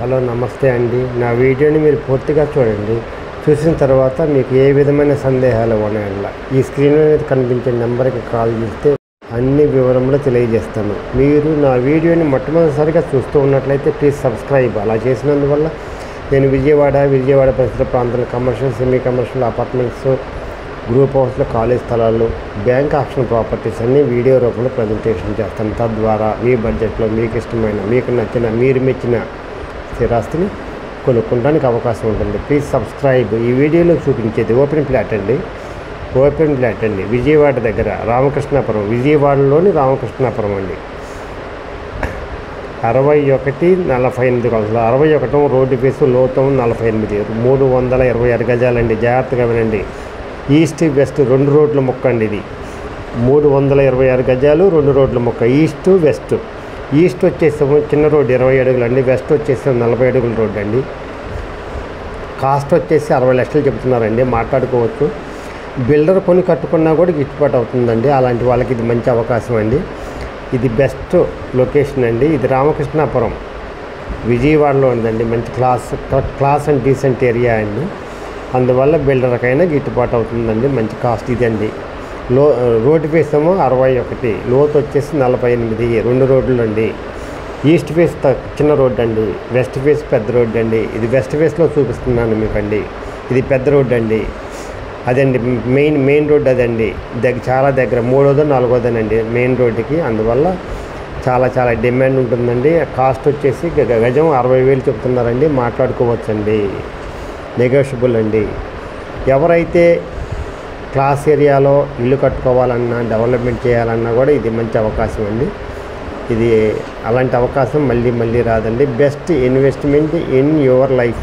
Hello నమస్తే అండి. నా వీడియోని మీరు పూర్తిగా చూడండి. చూసిన తర్వాత మీకు ఏ విధమైన సందేహాలు ఉన్నాయన్నా ఈ స్క్రీన్ మీద కనిపించే నెంబర్కి కాల్ చేస్తే అన్ని వివరములు తెలియజేస్తాను. మీరు నా వీడియోని మొట్టమొదటిసారిగా చూస్తూ ఉన్నట్లయితే ప్లీజ్ సబ్స్క్రైబ్. అలా చేసినందువల్ల నేను విజయవాడ పరిసర ప్రాంతాల commercial, semi commercial, apartments, group హౌస్లో, కాలేజ్ స్థలాలు, బ్యాంక్ ఆప్షన్ ప్రాపర్టీస్ అన్నీ వీడియో రూపంలో ప్రజెంటేషన్ చేస్తాను. తద్వారా మీ బడ్జెట్లో మీకు ఇష్టమైన, మీకు నచ్చిన, మీరు మెచ్చిన స్థిరాస్తిని కొనుక్కోవడానికి అవకాశం ఉంటుంది. Please subscribe. ఈ వీడియోలో చూపించేది ఓపెన్ ప్లాట్ అండి. విజయవాడ దగ్గర రామకృష్ణాపురం, విజయవాడలోని రామకృష్ణాపురం అండి. 61-48 గజాలు, 61 రోడ్డు ఫేసు, లోతం 48, 326 గజాలండి. జాగ్రత్తగా వినండి. ఈస్ట్ వెస్ట్ 2 రోడ్ల ముక్క అండి. ఇది 326 గజాలు, 2 రోడ్ల ముక్క. East west. ఈస్ట్ వచ్చేసాము చిన్న రోడ్డు 20 అడుగులు అండి. వెస్ట్ వచ్చేసాము 40 అడుగుల రోడ్డు అండి. కాస్ట్ వచ్చేసి 60 లక్షలు చెప్తున్నారండి. మాట్లాడుకోవచ్చు. బిల్డర్ కొని కట్టుకున్నా కూడా గిట్టుబాటు అవుతుందండి. అలాంటి వాళ్ళకి ఇది మంచి అవకాశం అండి. ఇది బెస్ట్ లొకేషన్ అండి. ఇది రామకృష్ణాపురం, విజయవాడలో ఉందండి. మంచి క్లాస్ అండ్ డీసెంట్ ఏరియా అండి. అందువల్ల బిల్డర్కైనా గిట్టుబాటు అవుతుందండి. మంచి కాస్ట్ ఇది అండి. రోడ్డు ఫేస్ ఏమో 61, లోతు వచ్చేసి 48, 2 రోడ్లు అండి. ఈస్ట్ ఫేస్ చిన్న రోడ్డు అండి. వెస్ట్ ఫేస్ పెద్ద రోడ్డు అండి. ఇది వెస్ట్ ఫేస్లో చూపిస్తున్నాను మీకు అండి. ఇది పెద్ద రోడ్డు అండి. అదండి మెయిన్ రోడ్డు అదండి. చాలా దగ్గర 3వ 4వదేనండి మెయిన్ రోడ్డుకి. అందువల్ల చాలా డిమాండ్ ఉంటుందండి. కాస్ట్ వచ్చేసి గజం 60,000 చెప్తున్నారండి. మాట్లాడుకోవచ్చండి. నెగోషియబుల్ అండి. ఎవరైతే క్లాస్ ఏరియాలో ఇల్లు కట్టుకోవాలన్నా, డెవలప్మెంట్ చేయాలన్నా కూడా ఇది మంచి అవకాశం అండి. ఇది అలాంటి అవకాశం మళ్ళీ రాదండి. Best investment in your life.